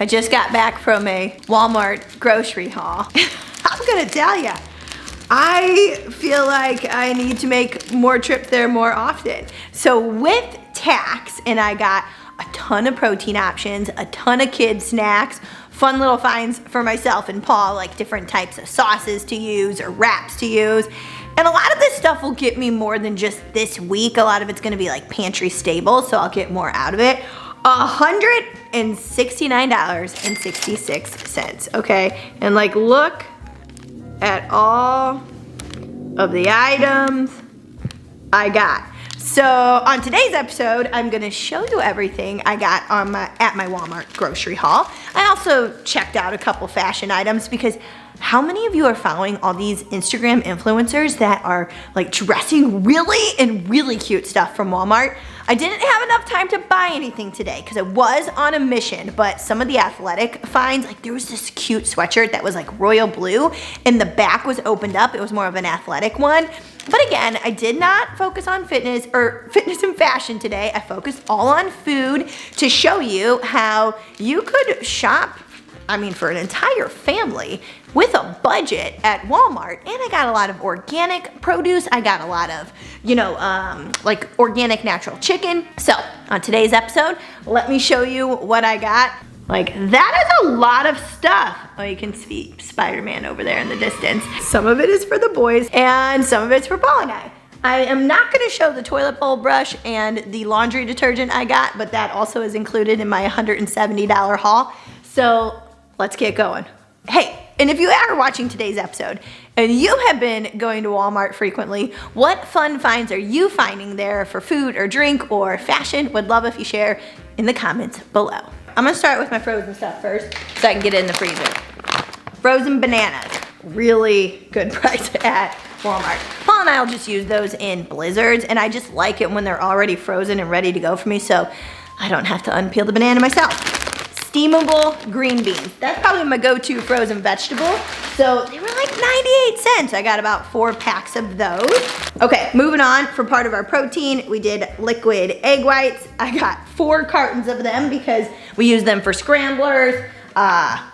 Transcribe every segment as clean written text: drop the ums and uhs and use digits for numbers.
I just got back from a Walmart grocery haul. I'm gonna tell ya, I feel like I need to make more trips there more often. So with tax, and I got a ton of protein options, a ton of kids snacks, fun little finds for myself and Paul, like different types of sauces to use or wraps to use. And a lot of this stuff will get me more than just this week. A lot of it's gonna be like pantry stable, so I'll get more out of it. $169.66, okay? And like, look at all of the items I got. So on today's episode, I'm gonna show you everything I got on at my Walmart grocery haul. I also checked out a couple fashion items because how many of you are following all these Instagram influencers that are like dressing really cute stuff from Walmart? I didn't have enough time to buy anything today because I was on a mission, but some of the athletic finds, like there was this cute sweatshirt that was like royal blue and the back was opened up. It was more of an athletic one. But again, I did not focus on fitness and fashion today. I focused all on food to show you how you could shop, for an entire family with a budget at Walmart. And I got a lot of organic produce. I got a lot of, like organic natural chicken. So on today's episode, let me show you what I got. Like, that is a lot of stuff. Oh, you can see Spider-Man over there in the distance. Some of it is for the boys and some of it's for Paul and I. I am not gonna show the toilet bowl brush and the laundry detergent I got, but that also is included in my $170 haul. So let's get going. Hey, and if you are watching today's episode and you have been going to Walmart frequently, what fun finds are you finding there for food or drink or fashion? Would love if you share in the comments below. I'm gonna start with my frozen stuff first so I can get it in the freezer. Frozen bananas, really good price at Walmart. Paul and I will just use those in blizzards, and I just like it when they're already frozen and ready to go for me so I don't have to unpeel the banana myself. Steamable green beans. That's probably my go-to frozen vegetable. So they were like 98 cents. I got about 4 packs of those. Okay, moving on. For part of our protein, we did liquid egg whites. I got 4 cartons of them because we use them for scramblers.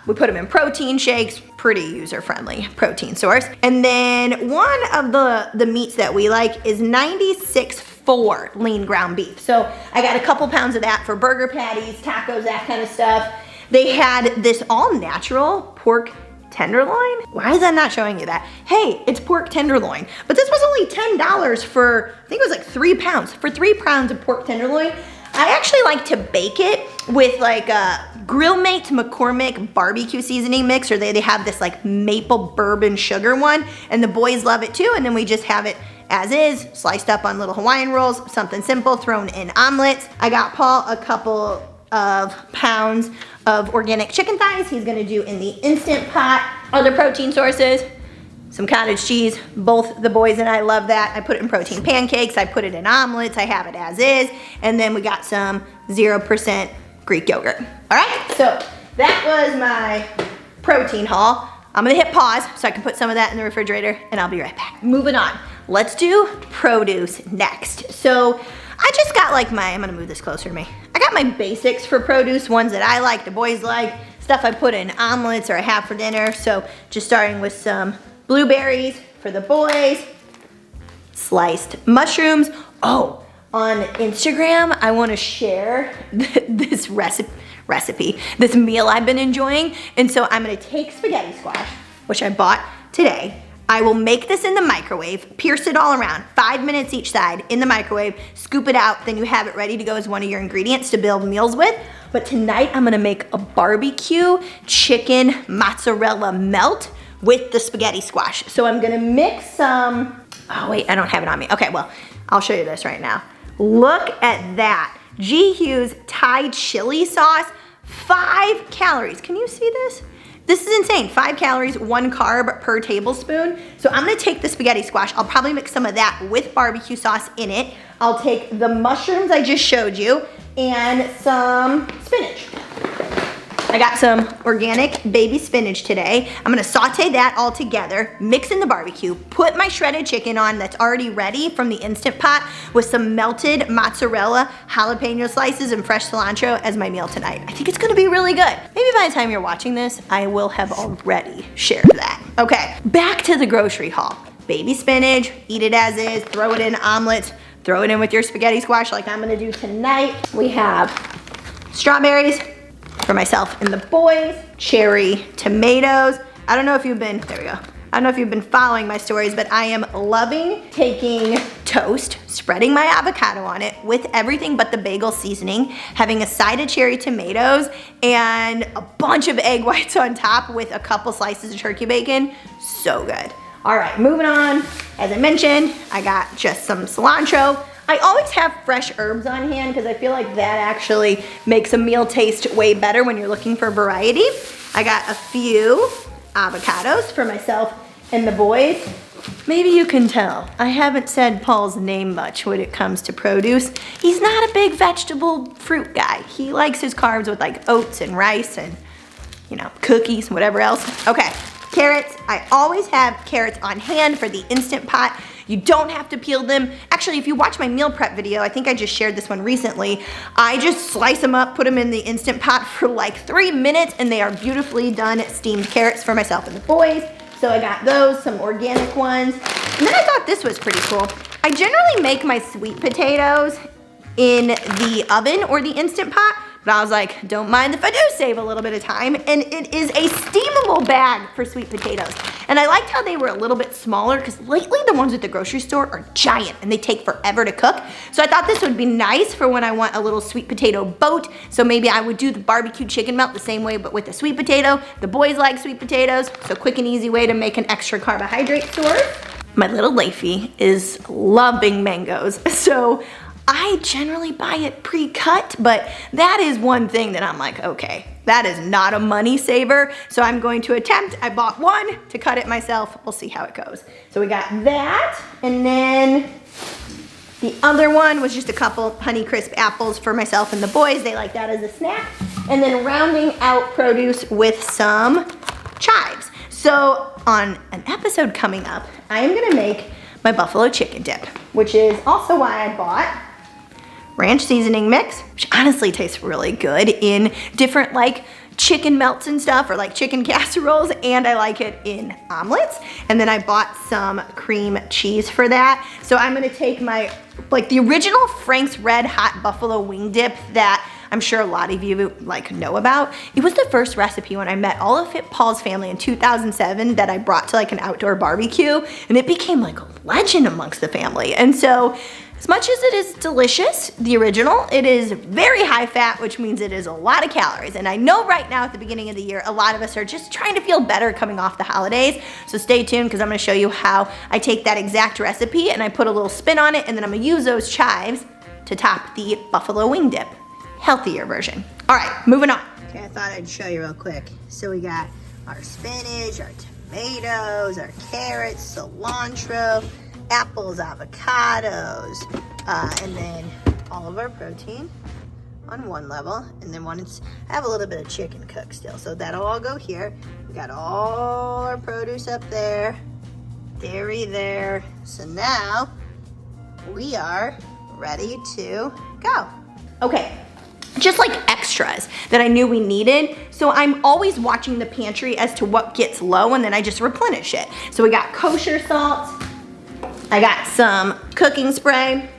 We put them in protein shakes. Pretty user-friendly protein source. And then one of the meats that we like is 96.4 lean ground beef. So I got a couple pounds of that for burger patties, tacos, that kind of stuff. They had this all-natural pork tenderloin. Why is that not showing you that? Hey, it's pork tenderloin. But this was only $10 for, I think it was like 3 pounds. For 3 pounds of pork tenderloin, I actually like to bake it with like a Grill Mates McCormick barbecue seasoning mix, or they have this like maple bourbon sugar one, and the boys love it too, and then we just have it as is, sliced up on little Hawaiian rolls, something simple, thrown in omelets. I got Paul a couple of pounds of organic chicken thighs. He's gonna do in the Instant Pot. Other protein sources, some cottage cheese. Both the boys and I love that. I put it in protein pancakes. I put it in omelets. I have it as is. And then we got some 0% Greek yogurt. All right, so that was my protein haul. I'm gonna hit pause so I can put some of that in the refrigerator and I'll be right back. Moving on, let's do produce next. So I just got like I'm gonna move this closer to me. I got my basics for produce, ones that I like, the boys like, stuff I put in omelets or I have for dinner. So just starting with some blueberries for the boys, sliced mushrooms. Oh, on Instagram, I wanna share this recipe, this meal I've been enjoying. And so I'm gonna take spaghetti squash, which I bought today. I will make this in the microwave, pierce it all around, 5 minutes each side in the microwave, scoop it out, then you have it ready to go as one of your ingredients to build meals with. But tonight I'm gonna make a barbecue chicken mozzarella melt with the spaghetti squash. So I'm gonna mix some, oh wait, I don't have it on me. Okay, well, I'll show you this right now. Look at that. G. Hughes Thai chili sauce, 5 calories. Can you see this? This is insane, 5 calories, 1 carb per tablespoon. So I'm gonna take the spaghetti squash. I'll probably mix some of that with barbecue sauce in it. I'll take the mushrooms I just showed you and some spinach. I got some organic baby spinach today. I'm gonna saute that all together, mix in the barbecue, put my shredded chicken on that's already ready from the Instant Pot with some melted mozzarella, jalapeno slices, and fresh cilantro as my meal tonight. I think it's gonna be really good. Maybe by the time you're watching this, I will have already shared that. Okay, back to the grocery haul. Baby spinach, eat it as is, throw it in omelets, throw it in with your spaghetti squash like I'm gonna do tonight. We have strawberries for myself and the boys, cherry tomatoes. I don't know if you've been, there we go. I don't know if you've been following my stories, but I am loving taking toast, spreading my avocado on it with everything but the bagel seasoning, having a side of cherry tomatoes and a bunch of egg whites on top with a couple slices of turkey bacon. So good. All right, moving on. As I mentioned, I got just some cilantro. I always have fresh herbs on hand because I feel like that actually makes a meal taste way better when you're looking for variety. I got a few avocados for myself and the boys. Maybe you can tell, I haven't said Paul's name much when it comes to produce. He's not a big vegetable fruit guy. He likes his carbs with like oats and rice and, you know, cookies, whatever else. Okay, carrots. I always have carrots on hand for the Instant Pot. You don't have to peel them. Actually, if you watch my meal prep video, I think I just shared this one recently, I just slice them up, put them in the Instant Pot for like 3 minutes, and they are beautifully done steamed carrots for myself and the boys. So I got those, some organic ones. And then I thought this was pretty cool. I generally make my sweet potatoes in the oven or the Instant Pot, but I was like, don't mind if I do save a little bit of time. And it is a steamable bag for sweet potatoes. And I liked how they were a little bit smaller because lately the ones at the grocery store are giant and they take forever to cook. So I thought this would be nice for when I want a little sweet potato boat. So maybe I would do the barbecue chicken melt the same way, but with a sweet potato. The boys like sweet potatoes, so quick and easy way to make an extra carbohydrate source. My little Leafy is loving mangoes. So I generally buy it pre-cut, but that is one thing that I'm like, okay, that is not a money saver. So I'm going to attempt, I bought one to cut it myself. We'll see how it goes. So we got that, and then the other one was just a couple Honeycrisp apples for myself and the boys. They like that as a snack. And then rounding out produce with some chives. So on an episode coming up, I am gonna make my buffalo chicken dip, which is also why I bought ranch seasoning mix, which honestly tastes really good in different like chicken melts and stuff, or like chicken casseroles, and I like it in omelets. And then I bought some cream cheese for that. So I'm gonna take my, like the original Frank's Red Hot Buffalo Wing Dip that I'm sure a lot of you like know about. It was the first recipe when I met all of Paul's family in 2007 that I brought to like an outdoor barbecue, and it became like a legend amongst the family. And so as much as it is delicious, the original, it is very high fat, which means it is a lot of calories. And I know right now at the beginning of the year, a lot of us are just trying to feel better coming off the holidays. So stay tuned because I'm gonna show you how I take that exact recipe and I put a little spin on it, and then I'm gonna use those chives to top the buffalo wing dip. Healthier version. All right, moving on. Okay, I thought I'd show you real quick. So we got our spinach, our tomatoes, our carrots, cilantro, apples, avocados, and then all of our protein on one level. And then I have a little bit of chicken cooked still, so that'll all go here. We got all our produce up there, dairy there. So now we are ready to go. Okay. Just like extras that I knew we needed. So I'm always watching the pantry as to what gets low, and then I just replenish it. So we got kosher salt. I got some cooking spray.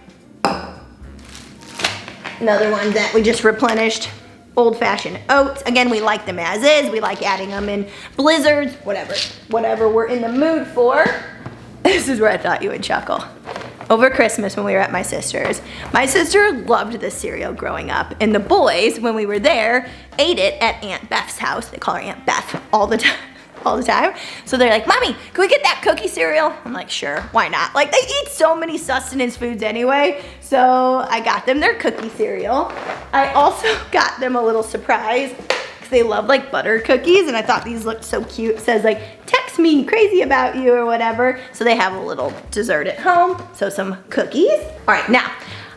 Another one that we just replenished. Old-fashioned oats. Again, we like them as is. We like adding them in blizzards, whatever we're in the mood for. This is where I thought you would chuckle. Over Christmas when we were at my sister's loved this cereal growing up, and the boys, when we were there, ate it at Aunt Beth's house. They call her Aunt Beth all the time. So they're like, Mommy, can we get that cookie cereal? I'm like, sure, why not? Like, they eat so many sustenance foods anyway. So I got them their cookie cereal. I also got them a little surprise because they love like butter cookies, and I thought these looked so cute. It says like, text me crazy about you or whatever. So they have a little dessert at home. So some cookies. All right, now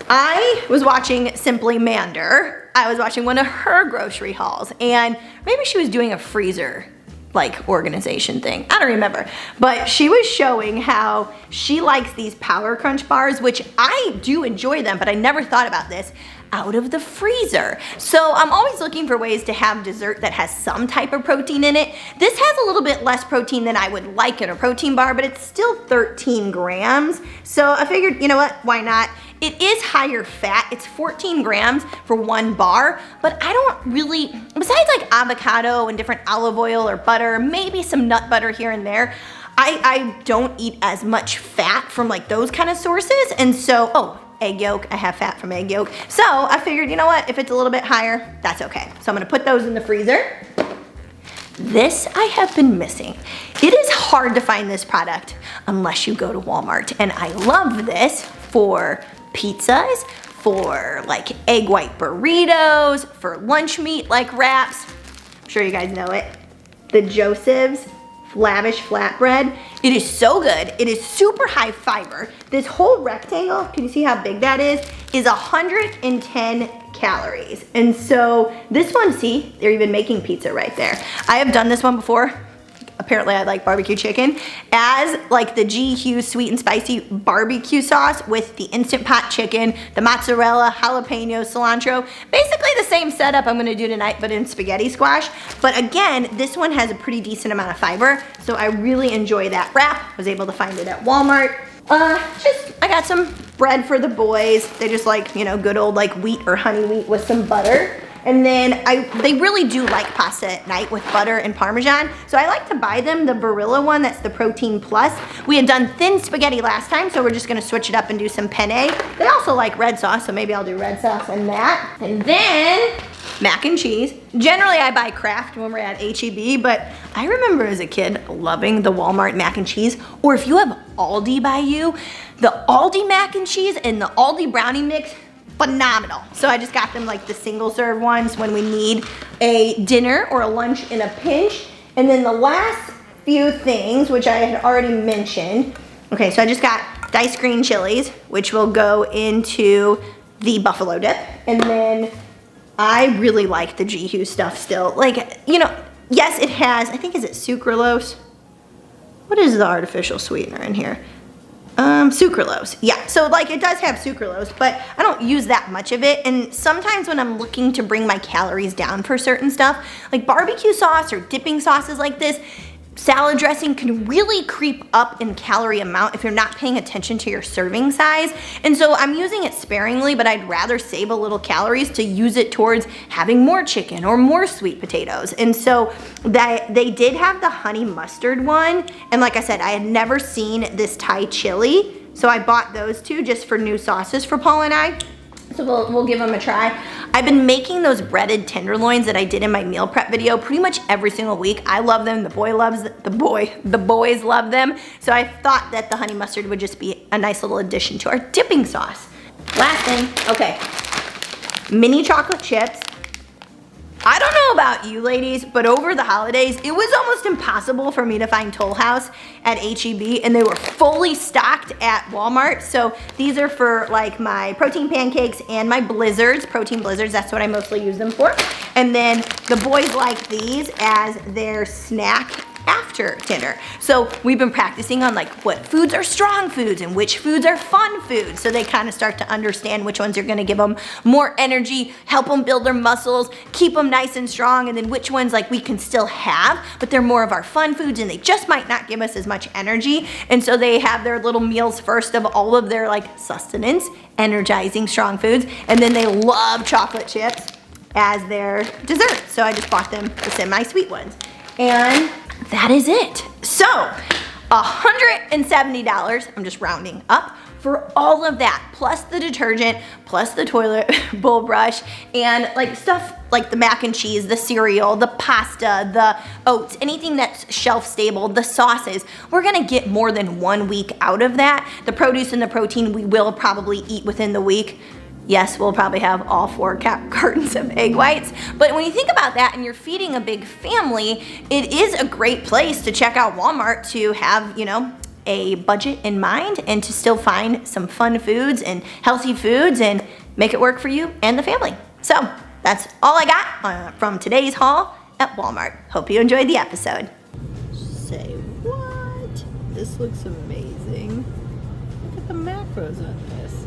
I was watching Simply Mander. I was watching one of her grocery hauls, and maybe she was doing a freezer like organization thing. I don't remember. But she was showing how she likes these Power Crunch bars, which I do enjoy them, but I never thought about this, out of the freezer. So I'm always looking for ways to have dessert that has some type of protein in it. This has a little bit less protein than I would like in a protein bar, but it's still 13 grams. So I figured, you know what, why not? It is higher fat. It's 14 grams for one bar, but I don't really, besides like avocado and different olive oil or butter, maybe some nut butter here and there, I don't eat as much fat from like those kind of sources. And so, oh, egg yolk, I have fat from egg yolk. So I figured, you know what, if it's a little bit higher, that's okay. So I'm gonna put those in the freezer. This I have been missing. It is hard to find this product unless you go to Walmart. And I love this for pizzas, for like egg white burritos, for lunch meat like wraps. I'm sure you guys know it. The Joseph's Lavish Flatbread. It is so good. It is super high fiber. This whole rectangle, can you see how big that is 110 calories. And so this one, see, they're even making pizza right there. I have done this one before. Apparently I like barbecue chicken as like the G. Hughes sweet and spicy barbecue sauce with the Instant Pot chicken, the mozzarella, jalapeno, cilantro. Basically the same setup I'm gonna do tonight, but in spaghetti squash. But again, this one has a pretty decent amount of fiber, so I really enjoy that wrap. I was able to find it at Walmart. I got some bread for the boys. They just like, you know, good old like wheat or honey wheat with some butter. And then they really do like pasta at night with butter and Parmesan. So I like to buy them the Barilla one, that's the Protein Plus. We had done thin spaghetti last time, so we're just gonna switch it up and do some penne. They also like red sauce, so maybe I'll do red sauce and that. And then mac and cheese. Generally I buy Kraft when we're at H-E-B, but I remember as a kid loving the Walmart mac and cheese. Or if you have Aldi by you, the Aldi mac and cheese and the Aldi brownie mix, phenomenal. So I just got them like the single serve ones when we need a dinner or a lunch in a pinch. And then the last few things, which I had already mentioned. Okay, so I just got diced green chilies, which will go into the buffalo dip. And then I really like the G. Hughes stuff still. Like, you know, yes, it has, I think, is it sucralose? What is the artificial sweetener in here? Sucralose. Yeah, so like it does have sucralose, but I don't use that much of it. And sometimes when I'm looking to bring my calories down for certain stuff, like barbecue sauce or dipping sauces like this, salad dressing can really creep up in calorie amount if you're not paying attention to your serving size. And so I'm using it sparingly, but I'd rather save a little calories to use it towards having more chicken or more sweet potatoes. And so they did have the honey mustard one. And like I said, I had never seen this Thai chili. So I bought those two just for new sauces for Paul and I. So we'll give them a try. I've been making those breaded tenderloins that I did in my meal prep video pretty much every single week. I love them, the boys love them. So I thought that the honey mustard would just be a nice little addition to our dipping sauce. Last thing, okay, mini chocolate chips. I don't know about you ladies, but over the holidays, it was almost impossible for me to find Toll House at H-E-B, and they were fully stocked at Walmart. So these are for like my protein pancakes and my blizzards, protein blizzards, that's what I mostly use them for. And then the boys like these as their snack after dinner. So we've been practicing on like what foods are strong foods and which foods are fun foods. So they kind of start to understand which ones are gonna give them more energy, help them build their muscles, keep them nice and strong, and then which ones like we can still have, but they're more of our fun foods and they just might not give us as much energy. And so they have their little meals first of all of their like sustenance, energizing strong foods, and then they love chocolate chips as their dessert. So I just bought them the semi-sweet ones. And that is it. So, $170, I'm just rounding up, for all of that, plus the detergent, plus the toilet bowl brush, and like stuff like the mac and cheese, the cereal, the pasta, the oats, anything that's shelf stable, the sauces. We're gonna get more than 1 week out of that. The produce and the protein we will probably eat within the week. Yes, we'll probably have all 4 cartons of egg whites. But when you think about that and you're feeding a big family, it is a great place to check out Walmart to have, you know, a budget in mind and to still find some fun foods and healthy foods and make it work for you and the family. So that's all I got from today's haul at Walmart. Hope you enjoyed the episode. Say what? This looks amazing. Look at the macros on this.